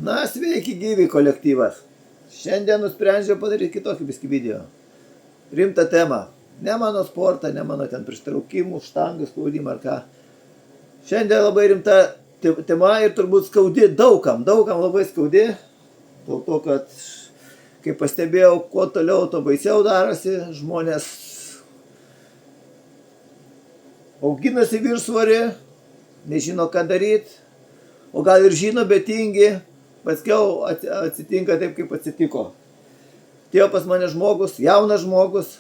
Na, sveiki gyvi kolektyvas. Šiandien nusprendžiau padaryti kitokį biskį video. Rimtą temą. Ne mano sportą, ne mano ten prištraukimų, štangų spaudimą ar ką. Šiandien labai rimta tema ir turbūt skaudi daugam labai skaudi. Dėl to, kad, kaip pastebėjau, kuo toliau, to baisiau darosi. Žmonės auginasi viršsvorį, nežino ką daryti, o gal ir žino, bet tingi. Paskiau atsitinka taip, kaip atsitiko. Atėjo pas mane žmogus, jaunas žmogus,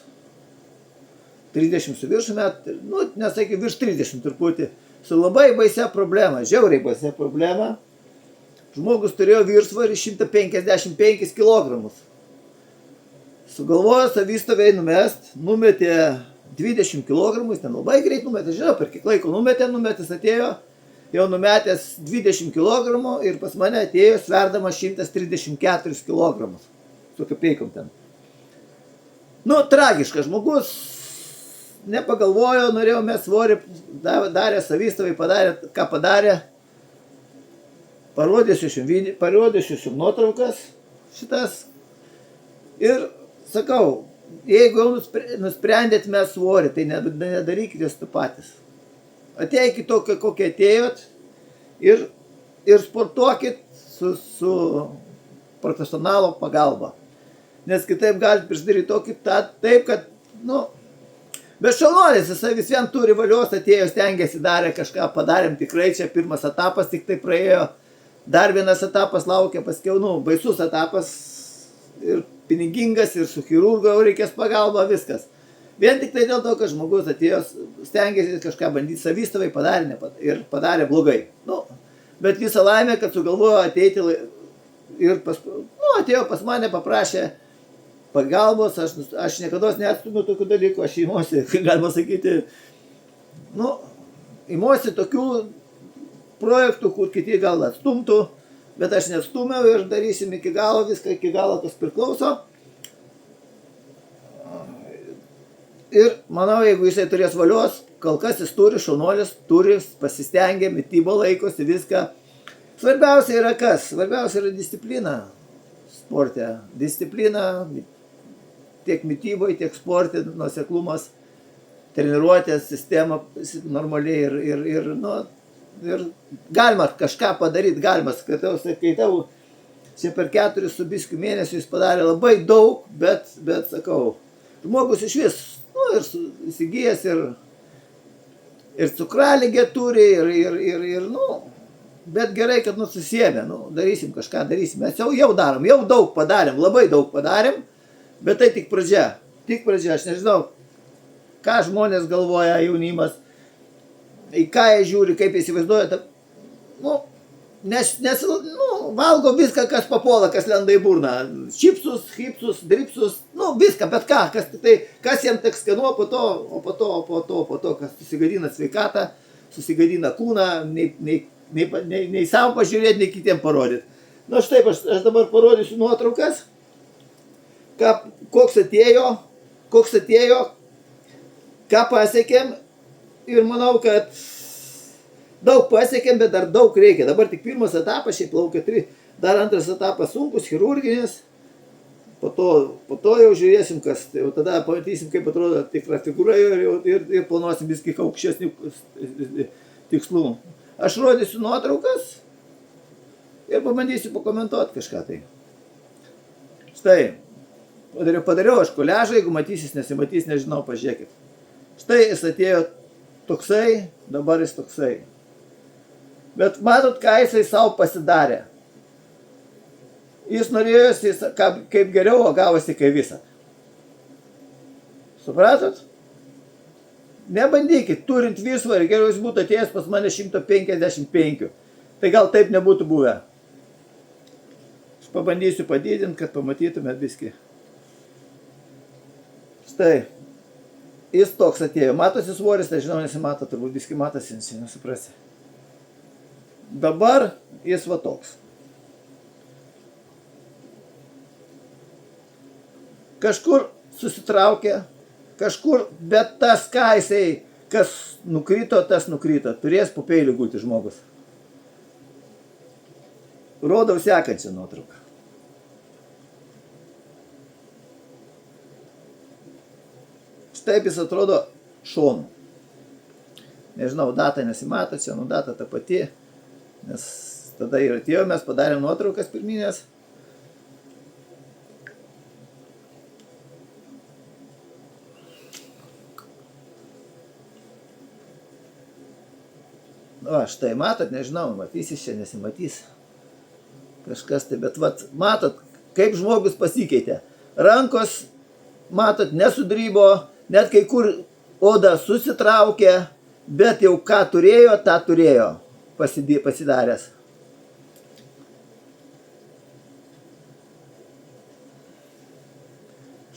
30 su virš metų, nu, nesakyk, virš 30 truputį, su labai baisia problema, žiauriai baisia problema. Žmogus turėjo viršsvorį 155 kg. Sugalvojo savistoviai numest, numetė 20 kg, ten labai greit numetė, žinau, per kiek laiko numetė, atėjo, jau numetęs 20 kg ir pas mane atėjo sverdamas 134 kg. Su kapeikom ten. Nu, tragiškas žmogus, nepagalvojo, norėjau mes svorį, darė savistovai, ką padarė. Parodysiu šium nuotraukas šitas. Ir sakau, jeigu jau nusprendėt mes svorį, tai nedarykite jūs patys. Ateikit tokia, kokie atėjot ir sportuokit su profesionalo pagalba. Nes kitaip galite prisidaryti tokį taip, kad, nu, bet šaunuolis, jisai vis vien turi valios, atėjo, stengiasi, darė kažką, padarėm tikrai, čia pirmas etapas tik tai praėjo, dar vienas etapas laukia, paskiau, nu, baisus etapas ir pinigingas, ir su chirurgo reikės pagalba, viskas. Vien tik tai dėl to, kad žmogus atėjo, stengiasi kažką bandyti savistovai, padarė blogai. Nu, bet visą laimę, kad sugalvojo ateiti ir atėjo pas mane, paprašė pagalbos, aš niekada neatstumiu tokių dalykų, aš imuosi, galima sakyti, nu, imuosi tokių projektų, kur kiti gal atstumtų, bet aš neatstumiau ir darysim iki galo, viską iki galo, kas priklauso. Ir manau, jeigu jisai turės valios, kol kas jis turi, šaunuolis turi, pasistengia, mitybo laikosi, viską. Svarbiausia yra kas? Svarbiausia yra disciplina sporte. Disciplina tiek mityboje, tiek sporte, nuoseklumas, treniruotės, sistema normaliai ir galima kažką padaryti, galima. Skaitau, čia per 4 su biskiu mėnesių jis padarė labai daug, bet sakau, žmogus iš vis, nu, ir įsigijęs, ir cukraligę turi, nu, bet gerai, kad susijėmė, nu, darysim kažką, darysim. Mes jau darom, jau daug padarėm, labai daug padarėm, bet tai tik pradžia, aš nežinau, ką žmonės galvoja, jaunimas, į ką jie žiūri, kaip įsivaizduoja, nu, nes valgo viską, kas papuola, kas lenda į burną. Čipsus, hipsus, dripsus, nu viską, bet ką, kas jam tik skanuo, po to, kas susigadina sveikatą, susigadina kūną, nei savo pažiūrėti, nei kitiem parodyti. Na štai, aš dabar parodysiu nuotraukas, koks atėjo, ką pasiekėm ir manau, kad daug pasiekėm, bet dar daug reikia. Dabar tik pirmas etapas, šiaip laukia 3, dar antras etapas sunkus, chirurginis. Po to jau žiūrėsim, kas. Jau tada pamatysim, kaip atrodo tikra figūra ir planuosim viskai aukštesnių tikslų. Aš rodysiu nuotraukas ir pabandysiu pakomentuoti kažką tai. Štai, padariau aš koliažą, jeigu matysis, nesimatys, nežinau, pažiūrėkit. Štai jis atėjo toksai, dabar jis toksai. Bet matot, ką jisai savo pasidarė. Jis norėjosi kaip geriau, o gavosi kaip visat. Supratot? Nebandykit, turint viršsvorį, geriau jis būtų atėjęs pas mane 155. Tai gal taip nebūtų buvę. Aš pabandysiu padidinti, kad pamatytumėt biskį. Štai. Jis toks atėjo. Matosi svoris, tai žinau, nesimato, turbūt biskį matosi, nesuprasi. Dabar jis va toks. Kažkur susitraukė, kažkur, bet tas, ką jisai, kas nukrito, tas nukrito. Turės po peiliu būti žmogus. Rodau sekančią nuotrauką. Štaip jis atrodo šonu. Nežinau, data nesimato, čia data ta pati, nes tada ir atėjo, mes padarėm nuotraukas pirminės. O, štai matot, nežinau, matysis čia, nesimatys. Kažkas tai, bet vat, matot, kaip žmogus pasikeitė. Rankos, matot, nesudrybo, net kai kur oda susitraukė, bet jau ką turėjo, tą turėjo pasidaręs.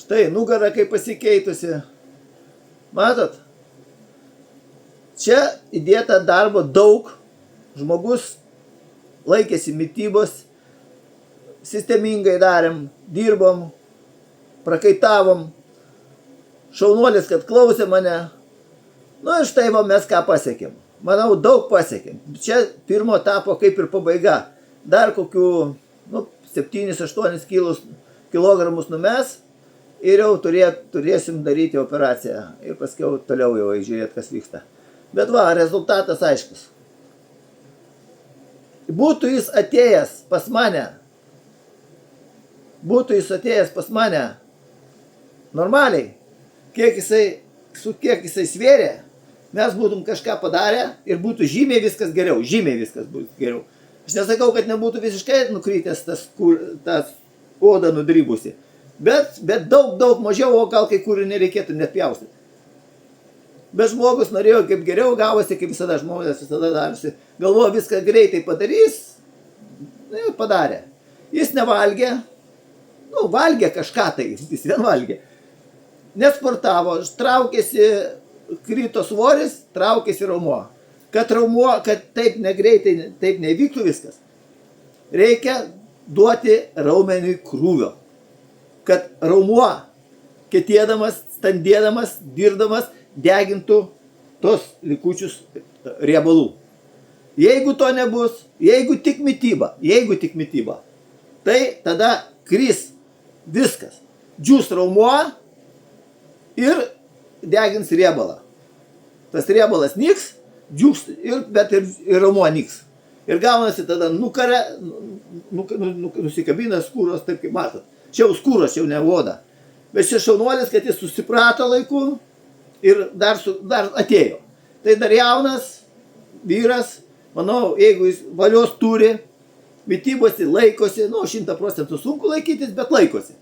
Štai nugara kaip pasikeitusi. Matot? Čia įdėta darbo daug. Žmogus laikėsi mitybos, sistemingai darėm, dirbom, prakaitavom. Šaunuolis, kad klausė mane. Nu ir štai va mes ką pasiekėm. Manau, daug pasiekėm. Čia pirmo etapo kaip ir pabaiga. Dar kokių 7-8 kilogramus numes ir jau turėsim daryti operaciją. Ir paskiau toliau jau žiūrėti, kas vyksta. Bet va, rezultatas aiškus. Būtų jis atėjęs pas mane, normaliai, kiek jisai svėrė, mes būtum kažką padarę ir būtų žymiai viskas geriau, Aš nesakau, kad nebūtų visiškai nukrytęs tas oda nudrybusi, bet daug mažiau, o gal kai kur nereikėtų net pjaustyti. Bet žmogus norėjo, kaip geriau gavosi, kaip visada žmonės visada darosi, galvojo viską greitai padarys, ir padarė. Jis nevalgė, valgė kažką tai, jis vien valgė. Nesportavo, traukėsi, krito svoris, traukėsi raumuo. Kad taip negreitai, taip nevyktų viskas, reikia duoti raumeniui krūvio. Kad raumuo, kietėdamas, standėdamas, dirdamas, degintų tos likučius riebalų. Jeigu to nebus, jeigu tik mityba, tai tada kris viskas. Džiūs raumuo ir degins riebalą. Tas riebalas nyks, džiūs, bet ir raumuo nyks. Ir gaunasi tada nusikabina skūros, taip kaip matot. Čia jau skūros, čia jau ne oda. Bet čia šaunuolis, kad jis susiprato laiku ir dar atėjo. Tai dar jaunas vyras, manau, jeigu jis valios turi, mitybosi laikosi, 100% sunku laikytis, bet laikosi.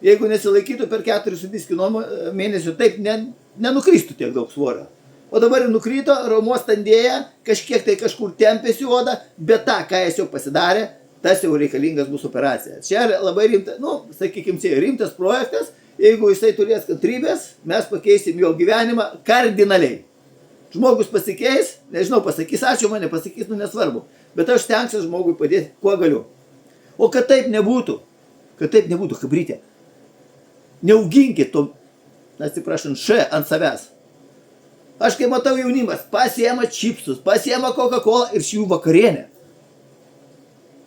Jeigu nesilaikytų per 4,5 mėnesių, taip nenukristų tiek daug svorio. O dabar ir nukrito, raumuo standėja, kažkiek tai kažkur tempėsi odą, bet tą, ką jis jau pasidarė, tas jau reikalingas bus operacija. Čia labai rimtas, sakykime, čia rimtas projektas, jeigu jisai turės kantrybės, mes pakeisim jo gyvenimą kardinaliai. Žmogus pasikeis, nežinau, pasakys ačiū, mane pasakys, nesvarbu, bet aš stengsiu žmogui padėti, kuo galiu. O kad taip nebūtų, kabrytė, neauginkit to, atsiprašant, ant savęs. Aš kai matau jaunimas, pasiema čipsus, pasiema Coca-Cola ir šių vakarienę.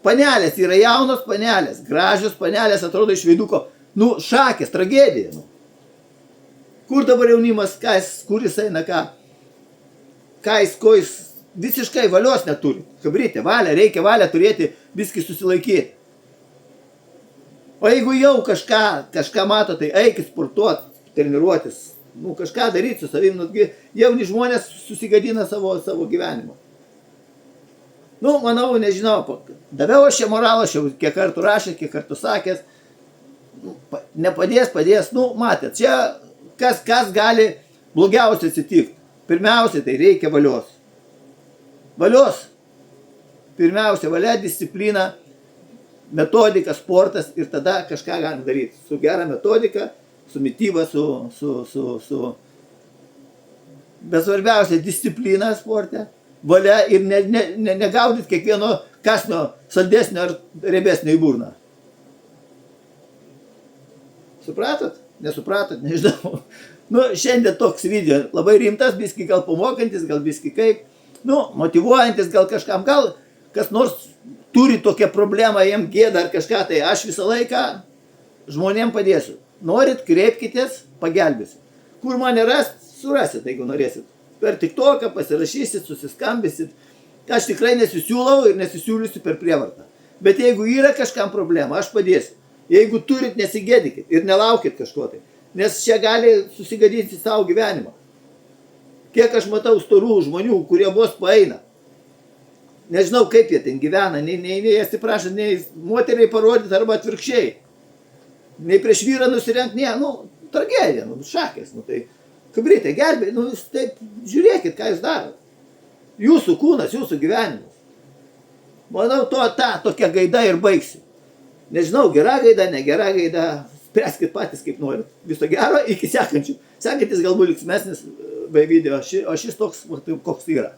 Panelės yra jaunos panelės, gražios panelės, atrodo iš veiduko, šakės, tragedija. Kur dabar jaunimas, kur jis eina, ko jis visiškai valios neturi. Kabrytė, reikia valią turėti, viskį susilaikyti. O jeigu jau kažką mato, tai eikit sportuoti, treniruotis, kažką daryti su savim, jauni žmonės susigadina savo gyvenimą. Manau, nežinau, daviau aš čia moralą, aš jau kiek kartų rašęs, kiek kartų sakęs, nepadės, matėt, čia kas gali blogiausiai atsitikti. Pirmiausia, tai reikia valios. Pirmiausia, valia, disciplina, metodika, sportas ir tada kažką galim daryti. Su gera metodika, su mityba, bet svarbiausia, disciplina sporte, valia ir negaudyti kiekvieno kasnio saldesnio ar riebesnio į burną. Supratot? Nesupratot? Nežinau. Šiandien toks video labai rimtas, biski gal pamokantis, gal biski kaip, motyvuojantis gal kažkam, gal kas nors turi tokią problemą, jiem gėda ar kažką, tai aš visą laiką žmonėm padėsiu. Norit, kreipkitės, pagelbėsiu. Kur mane rast, surasit, jeigu norėsit. Per TikToką pasirašysit, susiskambysit. Aš tikrai nesisiūlau ir nesisiūlysiu per prievartą. Bet jeigu yra kažkam problema, aš padėsiu. Jeigu turit, nesigėdykit ir nelaukit kažko tai. Nes čia gali susigadinti savo gyvenimą. Kiek aš matau storų žmonių, kurie vos paeina. Nežinau, kaip jie ten gyvena, nei atsiprašant, nei moteriai parodyti arba atvirkščiai. Nei prieš vyrą nusirengt, tragedija, šakės. Tai kabrytai, gelbėj, jūs taip žiūrėkit, ką jūs darot. Jūsų kūnas, jūsų gyvenimas. Manau, tokia gaida ir baigsiu. Nežinau, gera gaida, negera gaida. Spręskit patys, kaip norit. Viso gero, iki sekančių. Sekantis galbūt linksmesnis video, o šis toks, koks yra.